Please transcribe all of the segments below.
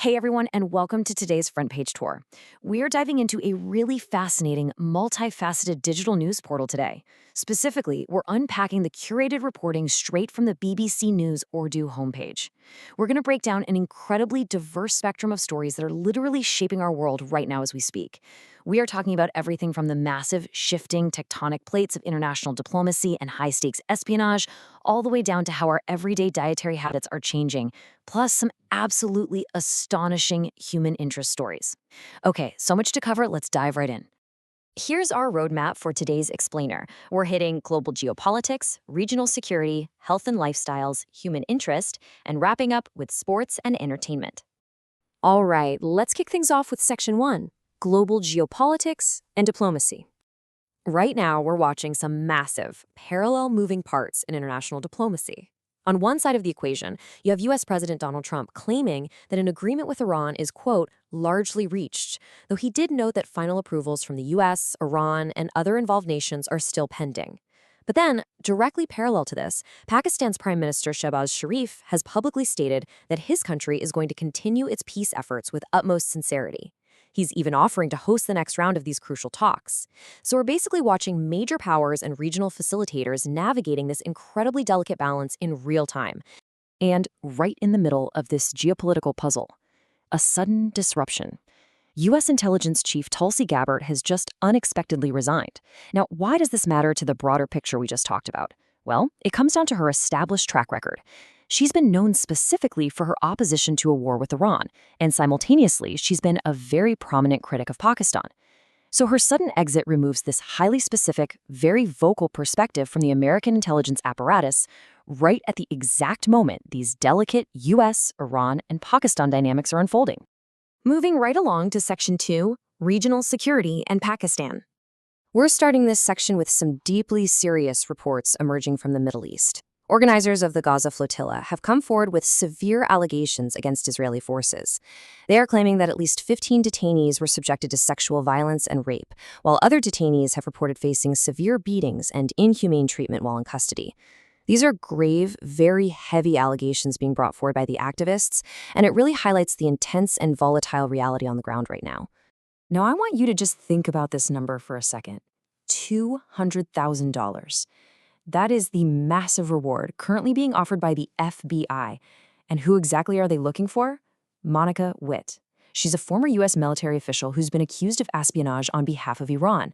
Hey everyone, and welcome to today's front page tour. We are diving into a really fascinating, multifaceted digital news portal today. Specifically, we're unpacking the curated reporting straight from the BBC News Urdu homepage. We're going to break down an incredibly diverse spectrum of stories that are literally shaping our world right now as we speak. We are talking about everything from the massive, shifting tectonic plates of international diplomacy and high-stakes espionage, all the way down to how our everyday dietary habits are changing, plus some absolutely astonishing human interest stories. Okay, so much to cover, let's dive right in. Here's our roadmap for today's explainer. We're hitting global geopolitics, regional security, health and lifestyles, human interest, and wrapping up with sports and entertainment. All right, let's kick things off with Section 1, Global Geopolitics and Diplomacy. Right now, we're watching some massive, parallel moving parts in international diplomacy. On one side of the equation, you have U.S. President Donald Trump claiming that an agreement with Iran is, quote, largely reached, though he did note that final approvals from the U.S., Iran, and other involved nations are still pending. But then, directly parallel to this, Pakistan's Prime Minister Shehbaz Sharif has publicly stated that his country is going to continue its peace efforts with utmost sincerity. He's even offering to host the next round of these crucial talks. So we're basically watching major powers and regional facilitators navigating this incredibly delicate balance in real time. And right in the middle of this geopolitical puzzle, a sudden disruption. U.S. Intelligence Chief Tulsi Gabbard has just unexpectedly resigned. Now, why does this matter to the broader picture we just talked about? Well, it comes down to her established track record. She's been known specifically for her opposition to a war with Iran, and simultaneously, she's been a very prominent critic of Pakistan. So her sudden exit removes this highly specific, very vocal perspective from the American intelligence apparatus right at the exact moment these delicate U.S., Iran, and Pakistan dynamics are unfolding. Moving right along to Section 2, Regional Security and Pakistan. We're starting this section with some deeply serious reports emerging from the Middle East. Organizers of the Gaza flotilla have come forward with severe allegations against Israeli forces. They are claiming that at least 15 detainees were subjected to sexual violence and rape, while other detainees have reported facing severe beatings and inhumane treatment while in custody. These are grave, very heavy allegations being brought forward by the activists, and it really highlights the intense and volatile reality on the ground right now. Now, I want you to just think about this number for a second. $200,000. That is the massive reward currently being offered by the FBI. And who exactly are they looking for? Monica Witt. She's a former U.S. military official who's been accused of espionage on behalf of Iran.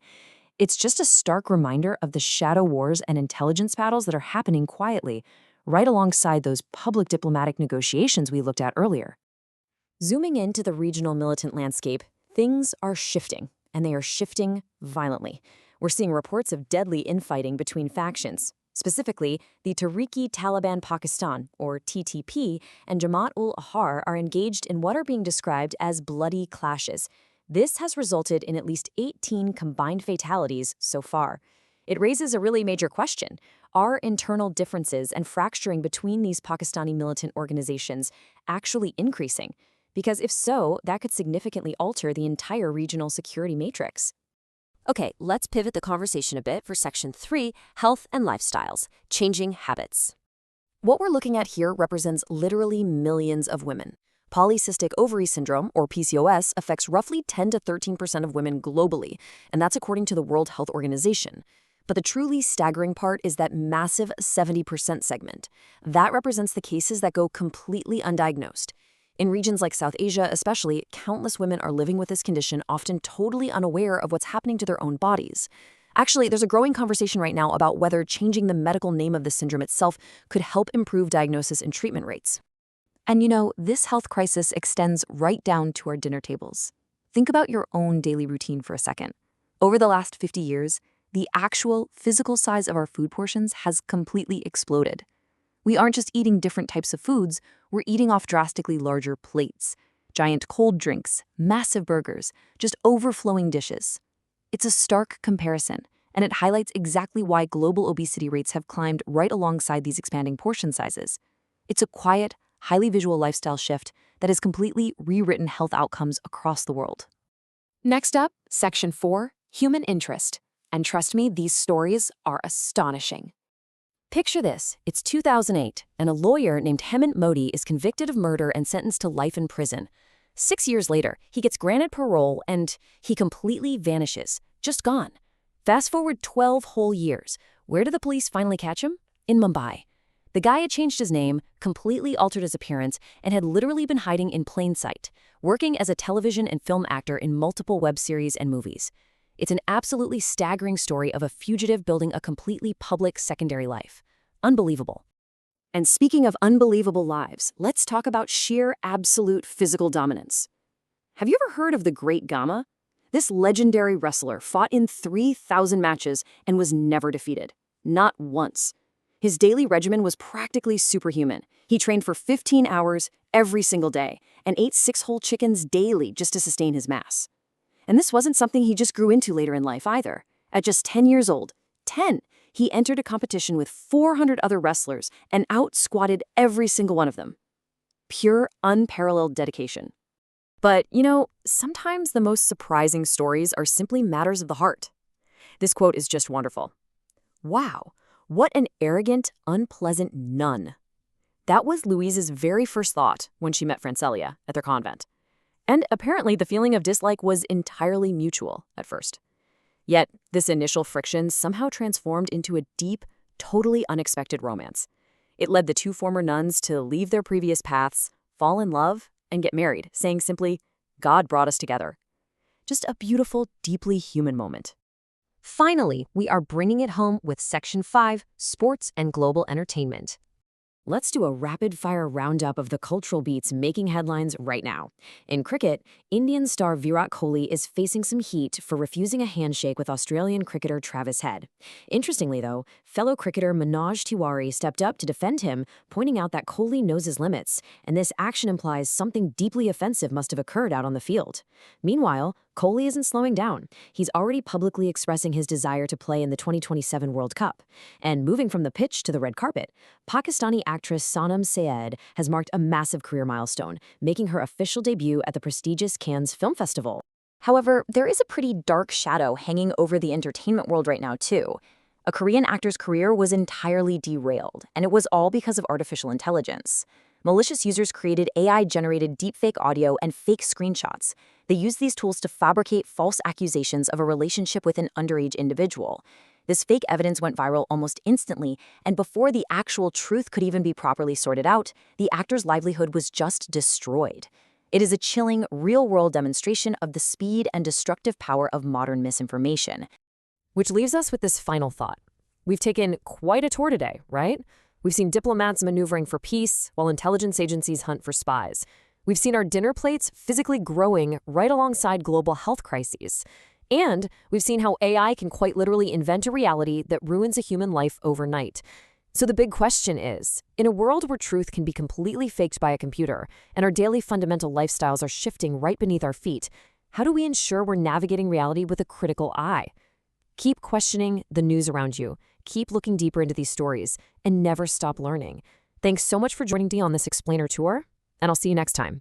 It's just a stark reminder of the shadow wars and intelligence battles that are happening quietly, right alongside those public diplomatic negotiations we looked at earlier. Zooming into the regional militant landscape, things are shifting, and they are shifting violently. We're seeing reports of deadly infighting between factions. Specifically, the Tehrik-i-Taliban Pakistan, or TTP, and Jamaat-ul-Ahrar are engaged in what are being described as bloody clashes. This has resulted in at least 18 combined fatalities so far. It raises a really major question. Are internal differences and fracturing between these Pakistani militant organizations actually increasing? Because if so, that could significantly alter the entire regional security matrix. Okay, let's pivot the conversation a bit for Section 3, Health and Lifestyles, Changing Habits. What we're looking at here represents literally millions of women. Polycystic ovary syndrome, or PCOS, affects roughly 10 to 13% of women globally, and that's according to the World Health Organization. But the truly staggering part is that massive 70% segment. That represents the cases that go completely undiagnosed. In regions like South Asia especially, countless women are living with this condition, often totally unaware of what's happening to their own bodies. Actually, there's a growing conversation right now about whether changing the medical name of the syndrome itself could help improve diagnosis and treatment rates. And you know, this health crisis extends right down to our dinner tables. Think about your own daily routine for a second. Over the last 50 years, the actual physical size of our food portions has completely exploded. We aren't just eating different types of foods, we're eating off drastically larger plates. Giant cold drinks, massive burgers, just overflowing dishes. It's a stark comparison, and it highlights exactly why global obesity rates have climbed right alongside these expanding portion sizes. It's a quiet, highly visual lifestyle shift that has completely rewritten health outcomes across the world. Next up, Section 4, Human Interest. And trust me, these stories are astonishing. Picture this, it's 2008, and a lawyer named Hemant Modi is convicted of murder and sentenced to life in prison. 6 years later, he gets granted parole and he completely vanishes, just gone. Fast forward 12 whole years. Where did the police finally catch him? In Mumbai. The guy had changed his name, completely altered his appearance, and had literally been hiding in plain sight, working as a television and film actor in multiple web series and movies. It's an absolutely staggering story of a fugitive building a completely public secondary life. Unbelievable. And speaking of unbelievable lives, let's talk about sheer absolute physical dominance. Have you ever heard of the Great Gama? This legendary wrestler fought in 3,000 matches and was never defeated. Not once. His daily regimen was practically superhuman. He trained for 15 hours every single day and ate 6 whole chickens daily just to sustain his mass. And this wasn't something he just grew into later in life either. At just 10 years old, 10, he entered a competition with 400 other wrestlers and out-squatted every single one of them. Pure, unparalleled dedication. But, sometimes the most surprising stories are simply matters of the heart. This quote is just wonderful. Wow. What an arrogant, unpleasant nun. That was Louise's very first thought when she met Francelia at their convent. And apparently the feeling of dislike was entirely mutual at first. Yet this initial friction somehow transformed into a deep, totally unexpected romance. It led the 2 former nuns to leave their previous paths, fall in love, and get married, saying simply, "God brought us together." Just a beautiful, deeply human moment. Finally, we are bringing it home with Section 5, Sports and Global Entertainment. Let's do a rapid-fire roundup of the cultural beats making headlines right now. In cricket, Indian star Virat Kohli is facing some heat for refusing a handshake with Australian cricketer Travis Head. Interestingly, though, fellow cricketer Manoj Tiwari stepped up to defend him, pointing out that Kohli knows his limits, and this action implies something deeply offensive must have occurred out on the field. Meanwhile, Kohli isn't slowing down. He's already publicly expressing his desire to play in the 2027 World Cup. And moving from the pitch to the red carpet, Pakistani actress Sanam Sayed has marked a massive career milestone, making her official debut at the prestigious Cannes Film Festival. However, there is a pretty dark shadow hanging over the entertainment world right now, too. A Korean actor's career was entirely derailed, and it was all because of artificial intelligence. Malicious users created AI-generated deepfake audio and fake screenshots. They used these tools to fabricate false accusations of a relationship with an underage individual. This fake evidence went viral almost instantly, and before the actual truth could even be properly sorted out, the actor's livelihood was just destroyed. It is a chilling, real-world demonstration of the speed and destructive power of modern misinformation. Which leaves us with this final thought. We've taken quite a tour today, right? We've seen diplomats maneuvering for peace, while intelligence agencies hunt for spies. We've seen our dinner plates physically growing right alongside global health crises. And we've seen how AI can quite literally invent a reality that ruins a human life overnight. So the big question is, in a world where truth can be completely faked by a computer, and our daily fundamental lifestyles are shifting right beneath our feet, how do we ensure we're navigating reality with a critical eye? Keep questioning the news around you, keep looking deeper into these stories, and never stop learning. Thanks so much for joining me on this explainer tour, and I'll see you next time.